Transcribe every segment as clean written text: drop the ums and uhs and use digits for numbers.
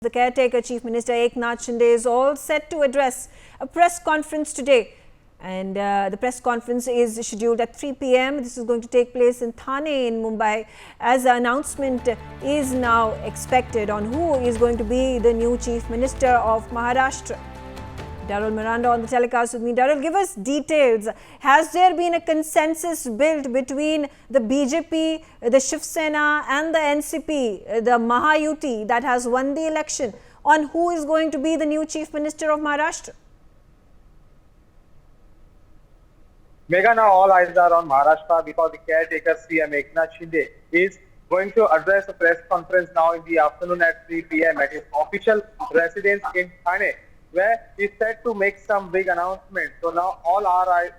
The caretaker Chief Minister Eknath Shinde is all set to address a press conference today, and the press conference is scheduled at 3 p.m. This is going to take place in Thane in Mumbai, as the announcement is now expected on who is going to be the new Chief Minister of Maharashtra. Darrell Miranda on the telecast with me. Darrell, give us details. Has there been a consensus built between the BJP, the Shiv Sena and the NCP, the Mahayuti that has won the election, on who is going to be the new Chief Minister of Maharashtra? Megha, now all eyes are on Maharashtra because the caretaker CM Eknath Shinde is going to address a press conference now in the afternoon at 3 p.m. at his official residence in Thane, where he's set to make some big announcements. So now all eyes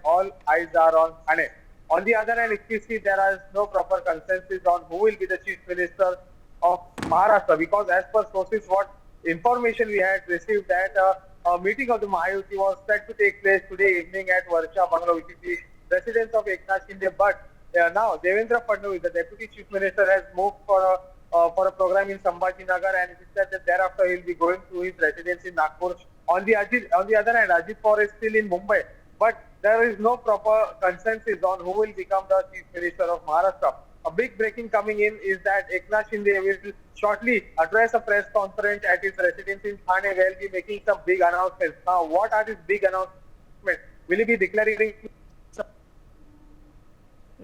are on Thane. On the other hand, if you see, there is no proper consensus on who will be the Chief Minister of Maharashtra, because as per sources, what information we had received, that a meeting of the Mahayuti was set to take place today evening at Varsha Bangla, which is the residence of Eknath Shinde. But now Devendra Fadnavis, the Deputy Chief Minister, has moved for a program in Sambhaji Nagar, and he said that thereafter he will be going to his residence in Nagpur. On the other hand, Ajit Pawar is still in Mumbai, but there is no proper consensus on who will become the Chief Minister of Maharashtra. A big breaking coming in is that Eknath Shinde will shortly address a press conference at his residence in Thane, where he will be making some big announcements. Now, what are these big announcements? Will he be declaring?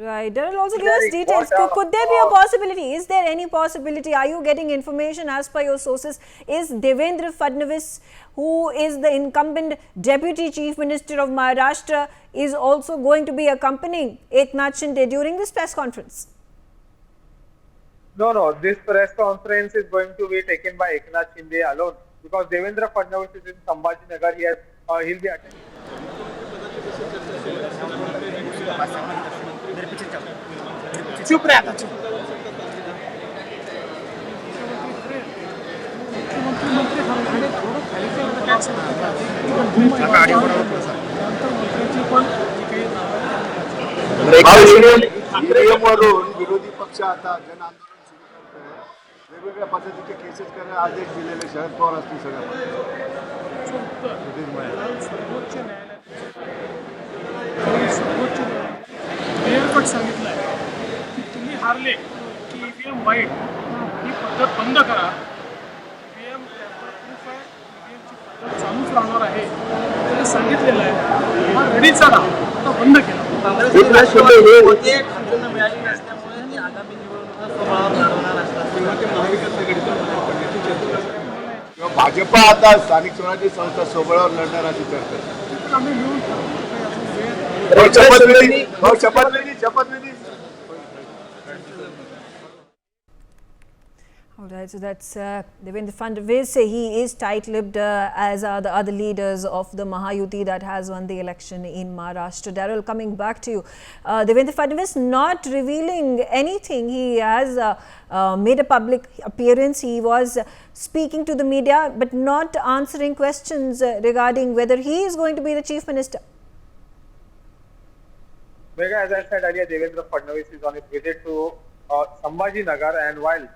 Right. Darrell, also give us details. Could there be a possibility? Is there any possibility? Are you getting information as per your sources? Is Devendra Fadnavis, who is the incumbent Deputy Chief Minister of Maharashtra, is also going to be accompanying Eknath Shinde during this press conference? No. This press conference is going to be taken by Eknath Shinde alone, because Devendra Fadnavis is in Sambhaji Nagar. He'll be attending. चुप रहा था विरोधी पक्ष आता जन आंदोलन सुरू करते हैं, वेगवेगळ्या पद्धतीचे केसेस करणे आदेश दिलेले शरद पवार असतील क्लिअरकट सांगितलं आहे की तुम्ही हारले की ईव्हीएम वाईट ही पद्धत बंद करा. ईव्हीएम प्रूफ आहे, ईव्हीएमची पद्धत चालूच राहणार आहे ते सांगितलेलं आहे. हा रेडीचा आता बंद केला. मिळाली नसल्यामुळे ती आगामी निवडणुका स्वबळावर लढवणार असतात किंवा ते महाविकास किंवा भाजपा आता स्थानिक स्वराज्य संस्था स्वबळावर लढणार अशी चर्चा. आम्ही मिळून शपथविधी. All right, so that's Devendra Fadnavis. He is tight-lipped, as are the other leaders of the Mahayuti that has won the election in Maharashtra. Darrell, coming back to you, Devendra Fadnavis not revealing anything. He has made a public appearance. He was speaking to the media, but not answering questions regarding whether he is going to be the Chief Minister. Megha, as I said earlier, Devendra Fadnavis is on his visit to Sambhaji Nagar, and when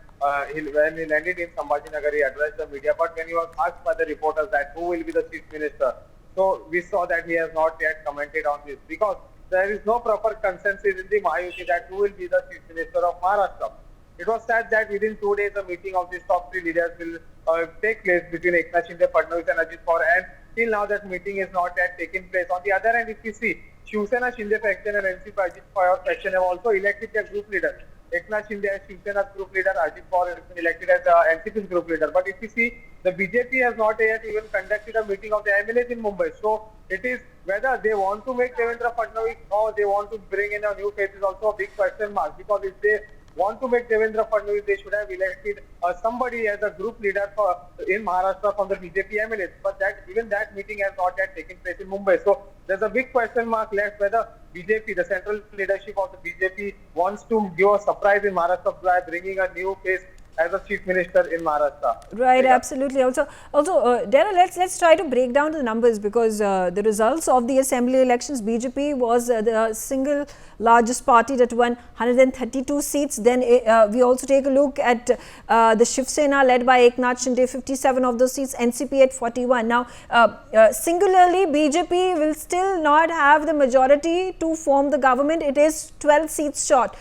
he landed in Sambhaji Nagar, he addressed the media. But when he was asked by the reporters that who will be the Chief Minister, so we saw that he has not yet commented on this, because there is no proper consensus in the Mahayuti that who will be the Chief Minister of Maharashtra. It was said that within 2 days, a meeting of these top 3 leaders will take place between Eknath Shinde, Fadnavis and Ajit Pawar, and till now that meeting is not yet taken place. On the other hand, if you see, Shiv Sena Shinde faction and NCP Ajit Pawar faction have also elected their group leader. Eknath Shinde as Shiv Sena's group leader, Ajit Pawar has been elected as NCP's group leader. But if you see, the BJP has not yet even conducted a meeting of the MLAs in Mumbai. So it is whether they want to make Devendra Fadnavis or they want to bring in a new face is also a big question mark, because if they want to make Devendra Fadnavis, they should have elected somebody as a group leader in Maharashtra from the BJP MLAs. But even that meeting has not yet taken place in Mumbai. So there's a big question mark left whether BJP, the central leadership of the BJP, wants to give a surprise in Maharashtra by bringing a new face as a chief minister in Maharashtra. Right, Megha. absolutely. Also, Daryl, let's try to break down the numbers, because the results of the assembly elections, BJP was the single largest party that won 132 seats. Then we also take a look at the Shiv Sena led by Eknath Shinde, 57 of those seats, NCP at 41. Now, singularly, BJP will still not have the majority to form the government. It is 12 seats short.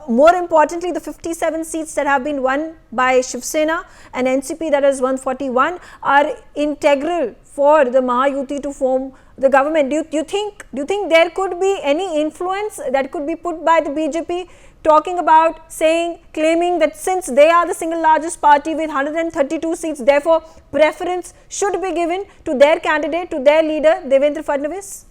More importantly, the 57 seats that have been won by Shiv Sena and NCP, that is 141, are integral for the Mahayuti to form the government. Do you think there could be any influence that could be put by the BJP, talking about, claiming that since they are the single largest party with 132 seats, therefore preference should be given to their candidate, to their leader, Devendra Fadnavis?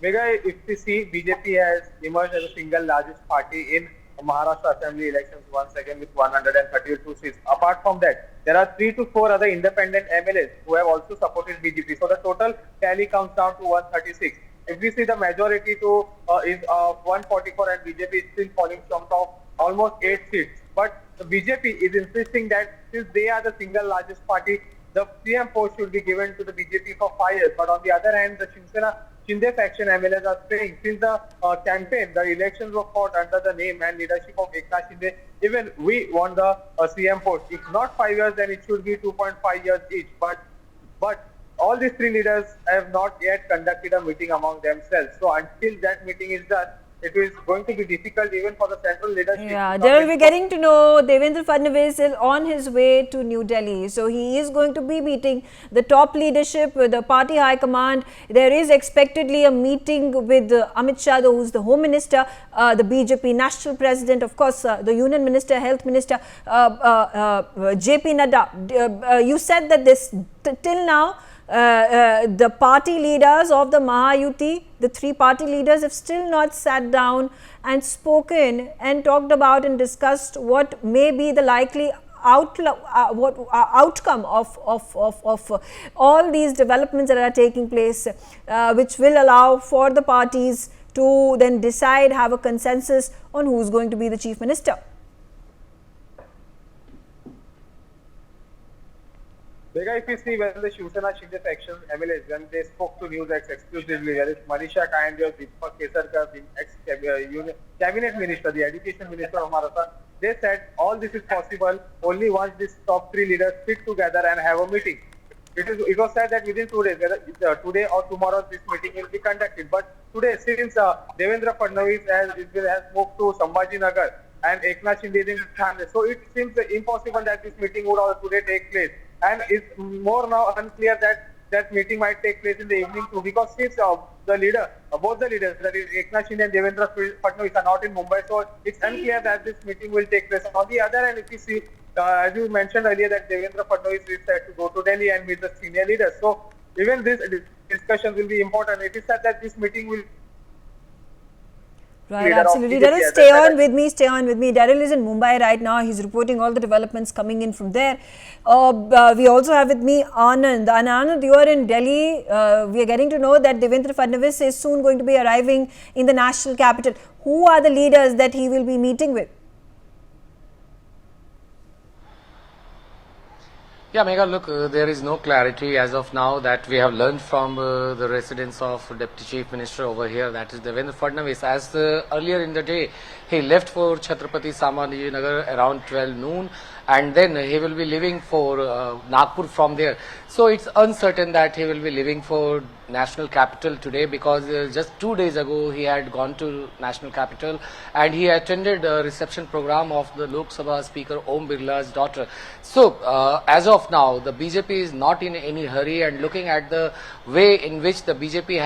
Megha, if we see, BJP has emerged as the single largest party in Maharashtra Assembly elections once again with 132 seats. Apart from that, there are 3 to 4 other independent MLAs who have also supported BJP. So the total tally comes down to 136. If we see, the majority is 144 and BJP is still falling short of almost 8 seats. But the BJP is insisting that since they are the single largest party, the CM post should be given to the BJP for 5 years. But on the other hand, the Shinde faction MLAs are saying, since the campaign, the elections were fought under the name and leadership of Eknath Shinde, even we want the CM post. If not 5 years, then it should be 2.5 years each. But all these 3 leaders have not yet conducted a meeting among themselves. So until that meeting is done, it is going to be difficult even for the central leadership. Yeah, there will be getting to know Devendra Fadnavis is on his way to New Delhi. So he is going to be meeting the top leadership, the party high command. There is expectedly a meeting with Amit Shah, who is the Home Minister, the BJP National President, of course, the Union Minister, Health Minister, JP Nadda. You said that this till now, the party leaders of the Mahayuti, the 3 party leaders, have still not sat down and spoken and talked about and discussed what may be the likely outcome of all these developments that are taking place, which will allow for the parties to then decide, have a consensus on who is going to be the Chief Minister. Megha, if you see, when the Shiv Sena Shinde faction MLAs, when they spoke to Newsx exclusively, there is Manisha Kayandya, Deepak Kesarkar, the ex-cabinet minister, the education minister of Maharashtra, they said all this is possible only once these top 3 leaders sit together and have a meeting. It was said that within 2 days, whether today or tomorrow, this meeting will be conducted. But today, since Devendra Fadnavis has moved to Sambhajinagar and Eknath Shinde is in Thane, so it seems impossible that this meeting would today take place. And it's more now unclear that meeting might take place in the evening too, because since both the leaders, that is Eknath Shinde and Devendra Fadnavis, are not in Mumbai, so it's unclear that this meeting will take place. On the other hand, if you see, as you mentioned earlier, that Devendra Fadnavis is set to go to Delhi and meet the senior leaders. So even this discussion will be important. It is said that this meeting will. Right, absolutely. Daryl, stay on with me. Daryl is in Mumbai right now. He's reporting all the developments coming in from there. We also have with me Anand. And Anand, you are in Delhi. We are getting to know that Devendra Fadnavis is soon going to be arriving in the national capital. Who are the leaders that he will be meeting with? Yeah, Megha, look, there is no clarity as of now that we have learned from the residence of Deputy Chief Minister over here, that is Devendra Fadnavis. As earlier in the day, he left for Chhatrapati Sambhajinagar around 12 noon, and then he will be leaving for Nagpur from there. So it's uncertain that he will be leaving for national capital today, because just 2 days ago he had gone to national capital and he attended a reception program of the Lok Sabha Speaker Om Birla's daughter. So as of now, the BJP is not in any hurry, and looking at the way in which the BJP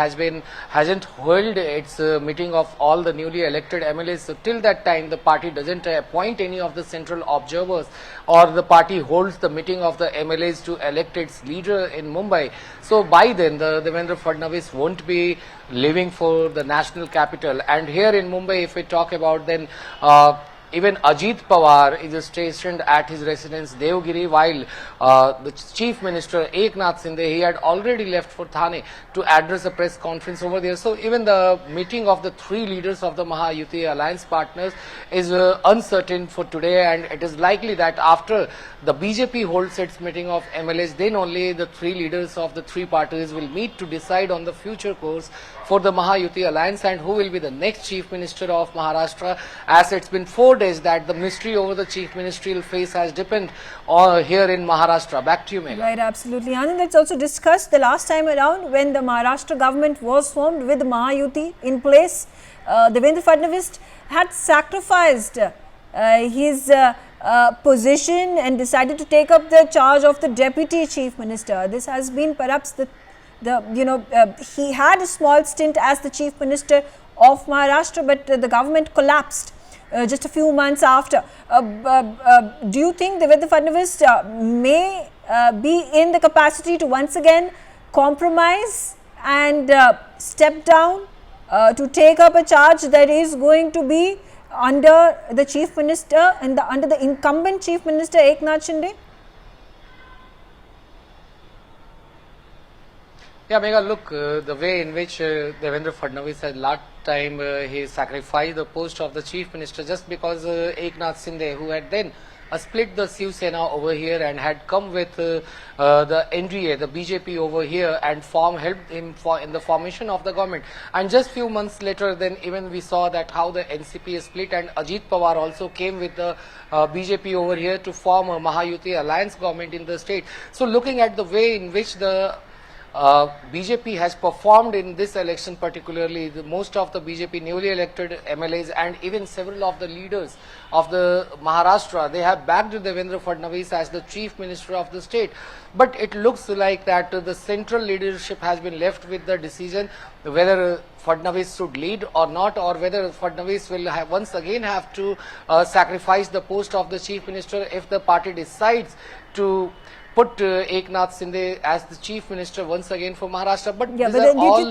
hasn't held its meeting of all the newly elected MLAs. So till that time, the party doesn't appoint any of the central observers, or the party holds the meeting of the MLAs to elect its leader in Mumbai. So by then, the Devendra Fadnavis won't be leaving for the national capital. And here in Mumbai, if we talk about, then even Ajit Pawar is stationed at his residence Devgiri, while the Chief Minister Eknath Shinde, he had already left for Thane to address a press conference over there. So even the meeting of the three leaders of the Mahayuti alliance partners is uncertain for today, and it is likely that after the BJP holds its meeting of MLAs, then only the three leaders of the three parties will meet to decide on the future course for the Mahayuti alliance and who will be the next Chief Minister of Maharashtra, as it's been 4 days that the mystery over the Chief Ministerial face has deepened here in Maharashtra. Back to you, Megha. Right, absolutely. Anand, let's also discuss the last time around when the Maharashtra government was formed with Mahayuti in place. Devendra Fadnavis had sacrificed his position and decided to take up the charge of the Deputy Chief Minister. This has been perhaps he had a small stint as the Chief Minister of Maharashtra, but the government collapsed just a few months after. Do you think Devendra Fadnavis may be in the capacity to once again compromise and step down to take up a charge that is going to be under the Chief Minister and under the incumbent Chief Minister Eknath Shinde? Yeah, Megha, look, the way in which Devendra Fadnavis had last time he sacrificed the post of the Chief Minister just because Eknath Shinde, who had then split the Shiv Sena over here and had come with the NDA, the BJP over here, and helped him in the formation of the government. And just few months later, then even we saw that how the NCP is split, and Ajit Pawar also came with the BJP over here to form a Mahayuti alliance government in the state. So looking at the way in which the BJP has performed in this election, particularly most of the BJP newly elected MLAs and even several of the leaders of the Maharashtra, they have backed Devendra Fadnavis as the Chief Minister of the state. But it looks like that the central leadership has been left with the decision whether Fadnavis should lead or not, or whether Fadnavis will once again have to sacrifice the post of the Chief Minister if the party decides to put Eknath Shinde as the Chief Minister once again for Maharashtra. But yeah, these but are all do you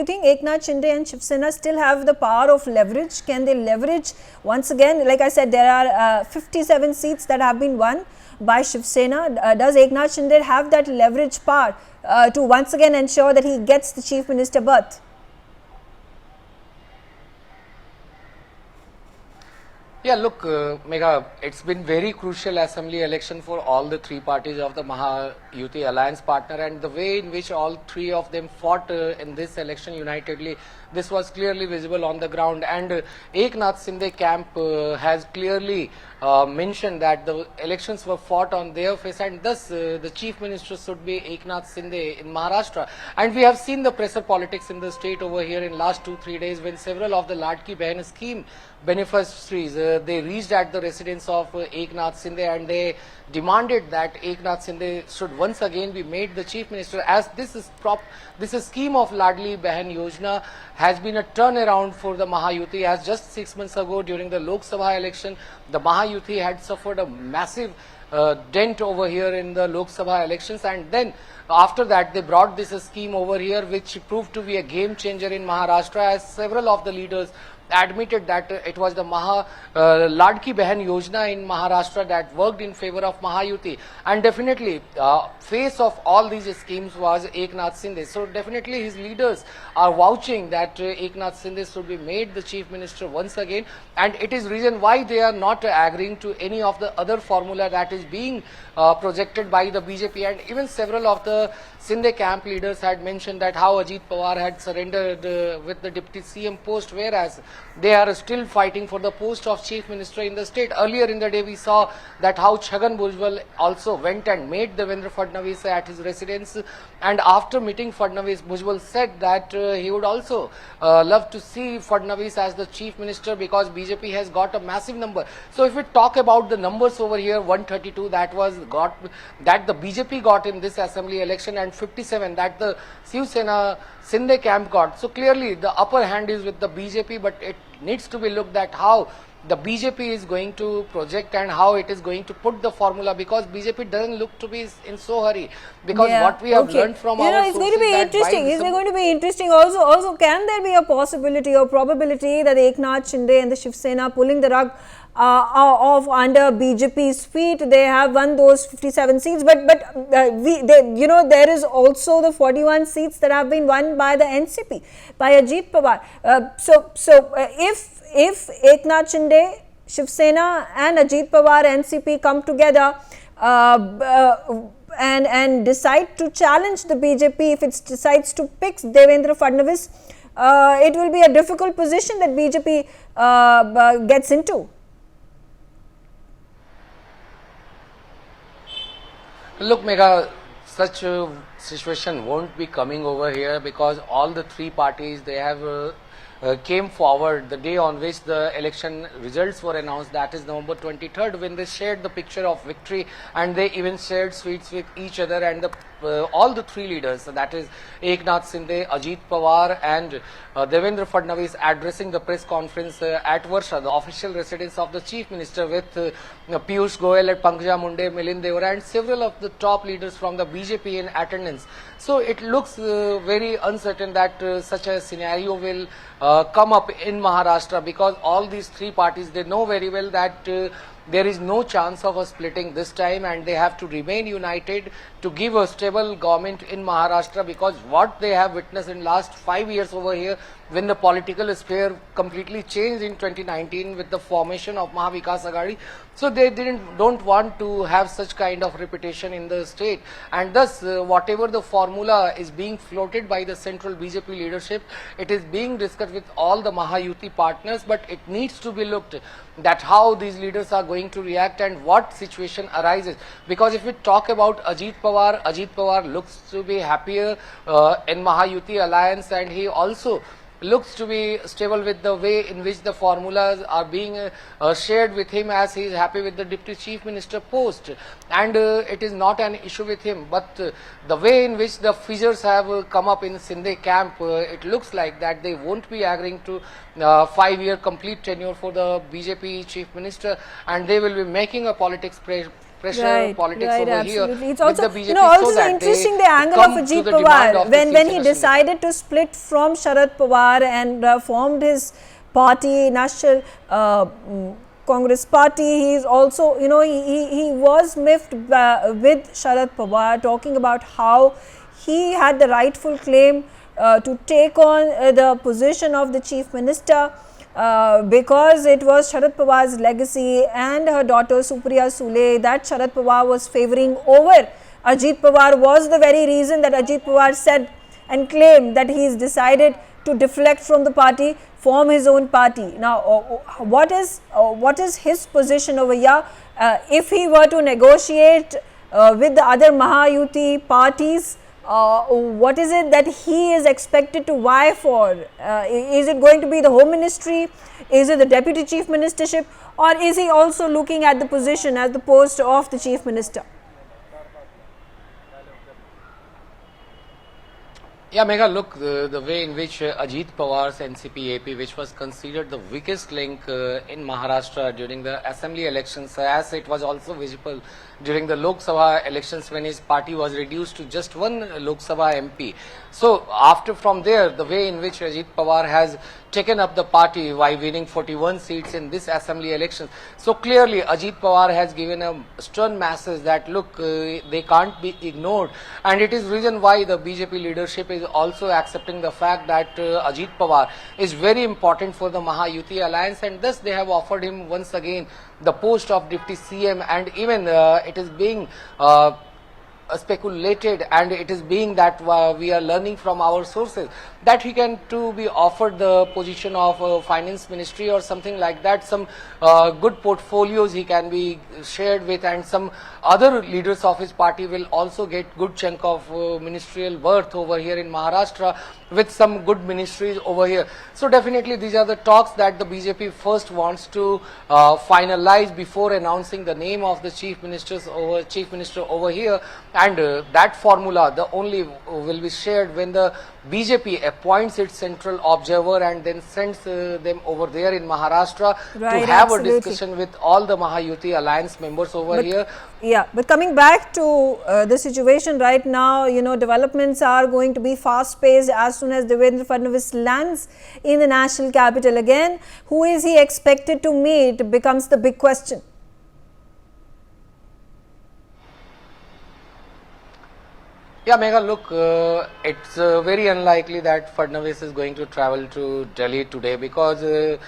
think Eknath Shinde and Shiv Sena still have the power of leverage? Can they leverage once again? Like I said, there are 57 seats that have been won by Shiv Sena. Does Eknath Shinde have that leverage power to once again ensure that he gets the Chief Minister berth? Yeah, look, Megha, it's been very crucial assembly election for all the three parties of the Mahayuti alliance partner, and the way in which all three of them fought in this election unitedly, this was clearly visible on the ground. And Eknath Shinde camp has clearly mentioned that the elections were fought on their face, and thus the Chief Minister should be Eknath Shinde in Maharashtra. And we have seen the pressure politics in the state over here in last 2-3 days when several of the Ladki Behan scheme beneficiaries, they reached at the residence of Eknath Shinde and they demanded that Eknath Shinde should once again be made the Chief Minister, as this scheme of Ladli Behan Yojana has been a turnaround for the Mahayuti, as just 6 months ago during the Lok Sabha election, the Mahayuti had suffered a massive dent over here in the Lok Sabha elections, and then after that they brought this scheme over here which proved to be a game changer in Maharashtra, as several of the leaders admitted that it was the Ladki Behan Yojana in Maharashtra that worked in favor of Mahayuti, and definitely face of all these schemes was Eknath Shinde. So definitely his leaders are vouching that Eknath Shinde should be made the Chief Minister once again, and it is reason why they are not agreeing to any of the other formula that is being projected by the BJP. And even several of the Shinde camp leaders had mentioned that how Ajit Pawar had surrendered with the Deputy CM post, whereas they are still fighting for the post of Chief Minister in the state. Earlier in the day, we saw that how Chhagan Bhujbal also went and met Devendra Fadnavis at his residence, and after meeting Fadnavis, Bhujbal said that he would also love to see Fadnavis as the Chief Minister because BJP has got a massive number. So if we talk about the numbers over here, 132 that the BJP got in this assembly election, and 57 that the Shiv Sena Shinde camp got. So clearly the upper hand is with the BJP, but it needs to be looked at how the BJP is going to project and how it is going to put the formula, because BJP doesn't look to be in so hurry, because what we have learned from our it's going to be interesting. Is it going to be interesting also can there be a possibility or probability that Eknath Shinde and the Shiv Sena pulling the rug of under BJP's feet? They have won those 57 seats, but there is also the 41 seats that have been won by the NCP, by Ajit Pawar. If Eknath Shinde, Shiv Sena and Ajit Pawar NCP come together and decide to challenge the BJP, if it decides to pick Devendra Fadnavis, it will be a difficult position that BJP gets into. Look, Megha, such a situation won't be coming over here, because all the three parties, they have came forward the day on which the election results were announced, that is November 23rd, when they shared the picture of victory, and they even shared sweets with each other, and all the three leaders, that is Eknath Shinde, Ajit Pawar and Devendra Fadnavis, addressing the press conference at Varsha, the official residence of the Chief Minister, with Piyush Goyal, Pankaj Munde, Milind Deora and several of the top leaders from the BJP in attendance. So it looks very uncertain that such a scenario will come up in Maharashtra, because all these three parties, they know very well that there is no chance of a splitting this time, and they have to remain united to give a stable government in Maharashtra, because what they have witnessed in last 5 years over here, when the political sphere completely changed in 2019 with the formation of Mahavikas Aghadi, so they don't want to have such kind of repetition in the state, and thus whatever the formula is being floated by the central BJP leadership, it is being discussed with all the Mahayuti partners, but it needs to be looked that how these leaders are going to react and what situation arises. Because if we talk about Ajit Pawar looks to be happier in Mahayuti alliance, and he also looks to be stable with the way in which the formulas are being shared with him, as he is happy with the Deputy Chief Minister post, and it is not an issue with him. But the way in which the fissures have come up in Shinde camp, it looks like that they won't be agreeing to 5-year complete tenure for the BJP Chief Minister, and they will be making a politics pressure politics over absolutely. here. It's also, with the BJP, also interesting the angle of Ajit Pawar when he decided to split from Sharad Pawar and formed his party, National Congress Party. He is also, he was miffed with Sharad Pawar, talking about how he had the rightful claim to take on the position of the Chief Minister, because it was Sharad Pawar's legacy and her daughter Supriya Sule that Sharad Pawar was favouring over Ajit Pawar, was the very reason that Ajit Pawar said and claimed that he has decided to deflect from the party, form his own party. Now, what is his position over here? If he were to negotiate with the other Mahayuti parties, what is it that he is expected to vie for? Is it going to be the Home Ministry? Is it the Deputy Chief Ministership? Or is he also looking at the position, at the post of the Chief Minister? Yeah, Megha, look, the way in which Ajit Pawar's NCP AP, which was considered the weakest link in Maharashtra during the assembly elections, as it was also visible during the Lok Sabha elections when his party was reduced to just one Lok Sabha MP. So, from there, the way in which Ajit Pawar has taken up the party by winning 41 seats in this assembly election. So clearly Ajit Pawar has given a stern message that look, they can't be ignored, and it is reason why the BJP leadership is also accepting the fact that Ajit Pawar is very important for the Mahayuti alliance, and thus they have offered him once again the post of Deputy CM, and even it is being speculated, and it is being that we are learning from our sources that he can too be offered the position of finance ministry or something like that. Some good portfolios he can be shared with, and some other leaders of his party will also get good chunk of ministerial worth over here in Maharashtra with some good ministries over here. So definitely these are the talks that the BJP first wants to finalize before announcing the name of the chief minister over here, and that formula the only will be shared when the BJP appoints its central observer and then sends them over there in Maharashtra Right, to have absolutely. a discussion with all the Mahayuti alliance members over here. Yeah, but coming back to the situation right now, you know, developments are going to be fast-paced as soon as Devendra Fadnavis lands in the national capital again. Who is he expected to meet becomes the big question. Yeah, Megha, look, it's very unlikely that Fadnavis is going to travel to Delhi today because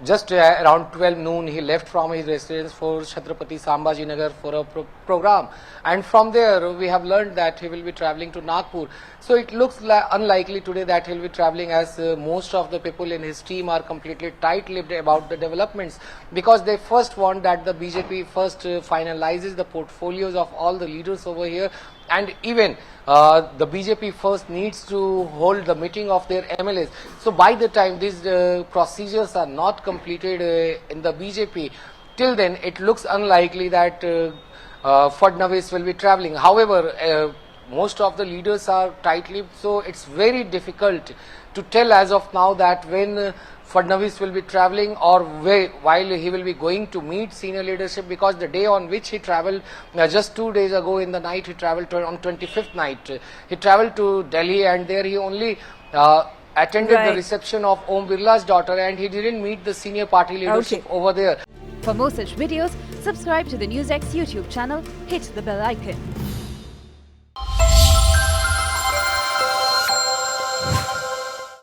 just around 12 noon he left from his residence for Chhatrapati Sambhaji Nagar for a program, and from there we have learned that he will be travelling to Nagpur. So it looks unlikely today that he will be travelling, as most of the people in his team are completely tight-lipped about the developments, because they first want that the BJP first finalizes the portfolios of all the leaders over here, and even the BJP first needs to hold the meeting of their MLAs. So by the time these procedures are not completed in the BJP, till then it looks unlikely that Fadnavis will be travelling. However, most of the leaders are tight-lipped, so it's very difficult to tell as of now that when Fadnavis will be travelling or while he will be going to meet senior leadership, because the day on which he travelled, just 2 days ago in the night, he travelled on 25th night. He travelled to Delhi, and there he only attended the reception of Om Birla's daughter, and he didn't meet the senior party leadership over there. For more such videos, subscribe to the Newsx YouTube channel, hit the bell icon.